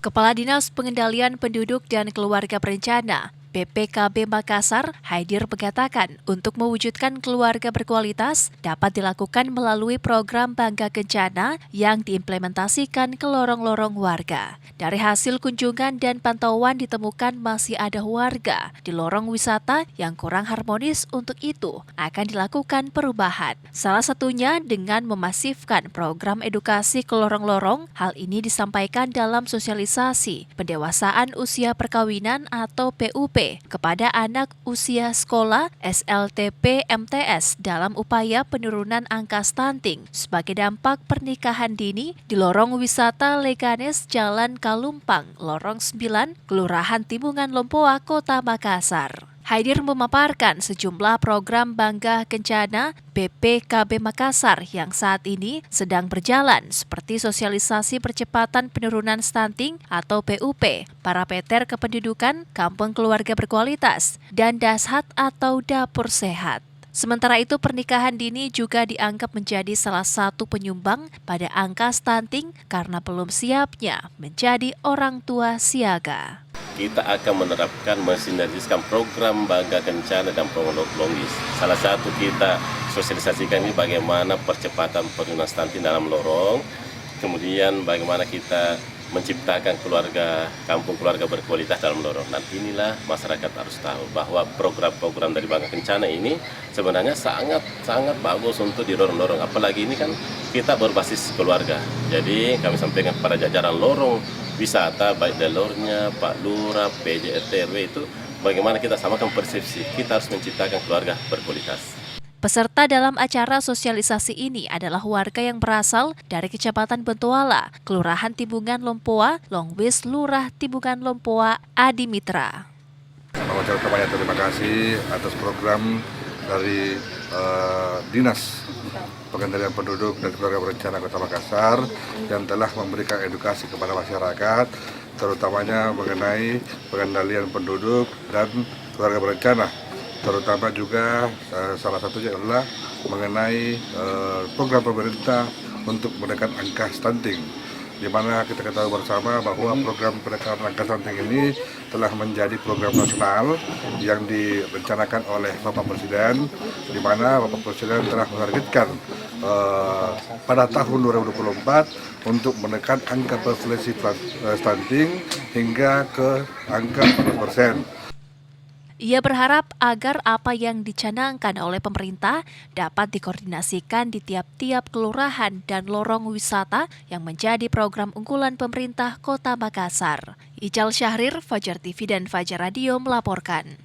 Kepala Dinas Pengendalian Penduduk dan Keluarga Berencana BPKB Makassar, Haidir mengatakan untuk mewujudkan keluarga berkualitas dapat dilakukan melalui program Bangga Kencana yang diimplementasikan ke lorong-lorong warga. Dari hasil kunjungan dan pantauan ditemukan masih ada warga di lorong wisata yang kurang harmonis, untuk itu akan dilakukan perubahan. Salah satunya dengan memasifkan program edukasi ke lorong-lorong. Hal ini disampaikan dalam sosialisasi pendewasaan usia perkawinan atau PUP kepada anak usia sekolah SLTP MTS dalam upaya penurunan angka stunting sebagai dampak pernikahan dini di lorong wisata Leganes Jalan Kalumpang, Lorong 9, Kelurahan Timbungan Lompoa, Kota Makassar. Haidir memaparkan sejumlah program Bangga Kencana BPKB Makassar yang saat ini sedang berjalan, seperti sosialisasi percepatan penurunan stunting atau PUP, parameter kependudukan, kampung keluarga berkualitas, dan dashat atau dapur sehat. Sementara itu, pernikahan dini juga dianggap menjadi salah satu penyumbang pada angka stunting karena belum siapnya menjadi orang tua siaga. Kita akan menerapkan mensinergiskan program Bangga Kencana dan program Longis. Salah satu kita sosialisasikan ini bagaimana percepatan penurunan stunting dalam lorong, kemudian bagaimana kita menciptakan kampung keluarga berkualitas dalam lorong. Dan inilah masyarakat harus tahu bahwa program-program dari Bangga Kencana ini sebenarnya sangat bagus untuk di lorong-lorong. Apalagi ini kan kita berbasis keluarga. Jadi kami sampaikan kepada jajaran lorong wisata, baik dalurnya, Pak Lurah, PJ, RT, RW, itu bagaimana kita samakan persepsi. Kita harus menciptakan keluarga berkualitas. Peserta dalam acara sosialisasi ini adalah warga yang berasal dari Kecamatan Bentuala, Kelurahan Timbungan Lompoa, Longwis, Lurah Timbungan Lompoa, Adi Mitra. Masyarakat banyak terima kasih atas program dari Dinas Pengendalian Penduduk dan Keluarga Berencana Kota Makassar yang telah memberikan edukasi kepada masyarakat, terutamanya mengenai pengendalian penduduk dan keluarga berencana. Terutama juga salah satunya adalah mengenai program pemerintah untuk menekan angka stunting, di mana kita ketahui bersama bahwa program penekan angka stunting ini telah menjadi program nasional yang direncanakan oleh Bapak Presiden, di mana Bapak Presiden telah menargetkan pada tahun 2024 untuk menekan angka prevalensi stunting hingga ke angka 40%. Ia berharap agar apa yang dicanangkan oleh pemerintah dapat dikoordinasikan di tiap-tiap kelurahan dan lorong wisata yang menjadi program unggulan pemerintah Kota Makassar. Ijal Syahrir, Fajar TV dan Fajar Radio melaporkan.